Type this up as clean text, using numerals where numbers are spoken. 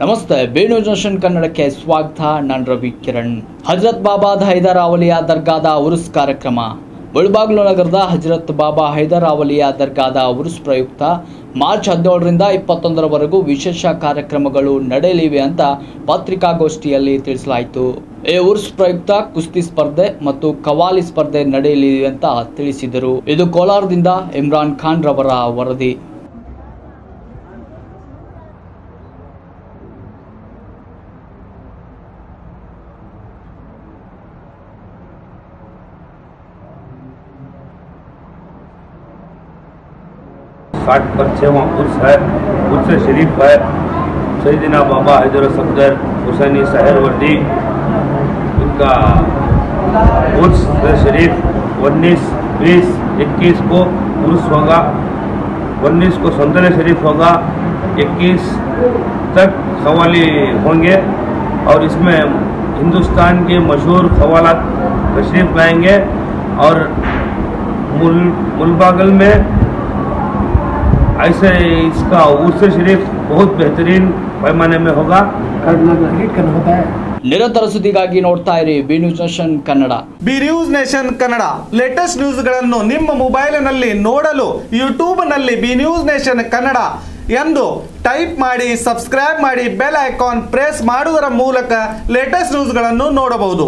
ನಮಸ್ತೆ, B news nation ಕನ್ನಡಕ್ಕೆ ಸ್ವಾಗತ. ನಾನು ರವಿ ಕಿರಣ್. ಹಜರತ್ ಬಾಬಾ ಹೈದರ್ ಅವಲಿಯಾ ದರ್ಗಾದ ಉರುಸ್ ಕಾರ್ಯಕ್ರಮ. ಮುಳಬಾಗಿಲು ನಗರದ ಹಜರತ್ ಬಾಬಾ ಹೈದರ್ ಅವಲಿಯಾ ದರ್ಗಾದ ಉರುಸ್ ಪ್ರಯುಕ್ತ ಮಾರ್ಚ್ 17ರಿಂದ 21ರವರೆಗೂ ವಿಶೇಷ ಕಾರ್ಯಕ್ರಮಗಳು ನಡೆಯಲಿವೆ ಅಂತ ಪತ್ರಿಕಾಗೋಷ್ಠಿಯಲ್ಲಿ ತಿಳಿಸಲಾಯಿತು. ಈ ಉರ್ಸ್ ಪ್ರಯುಕ್ತ ಕುಸ್ತಿ ಸ್ಪರ್ಧೆ ಮತ್ತು ಕವಾಲಿ ಸ್ಪರ್ಧೆ ನಡೆಯಲಿವೆ ಅಂತ ತಿಳಿಸಿದರು. ಇದು ಕೋಲಾರದಿಂದ ಇಮ್ರಾನ್ ಖಾನ್ ರವರ ವರದಿ. उर्स है, उर्स शरीफ है। सैयदना बाबा हैदर सफदर हुसैनी सहर वर्दी इनका उर्स शरीफ 19, 20, 21 को उर्स होगा, 19 को संतले शरीफ होगा, 21 तक खवाली होंगे और इसमें हिंदुस्तान के मशहूर खवालात तशरीफ लाएंगे और मुलबागल में ऐसे इसका उर्स शरीफ बहुत बेहतरीन पैमाने में होगा. ನಿರಂತರ ಸುದ್ದಿಗಾಗಿ ನೋಡ್ತಾ ಇರಿ B news nation Kannada. B news nation Kannada latest ನ್ಯೂಸ್ಗಳನ್ನು ನಿಮ್ಮ ಮೊಬೈಲಿನಲ್ಲಿ ನೋಡಲು ಯೂಟ್ಯೂಬ್ನಲ್ಲಿ ಬಿ ನ್ಯೂಸ್ ನೇಷನ್ ಕನ್ನಡ ಎಂದು ಟೈಪ್ ಮಾಡಿ ಸಬ್ಸ್ಕ್ರೈಬ್ ಮಾಡಿ ಬೆಲ್ ಐಕಾನ್ ಪ್ರೆಸ್ ಮಾಡುವುದರ ಮೂಲಕ ಲೇಟೆಸ್ಟ್ ನ್ಯೂಸ್ಗಳನ್ನು ನೋಡಬಹುದು.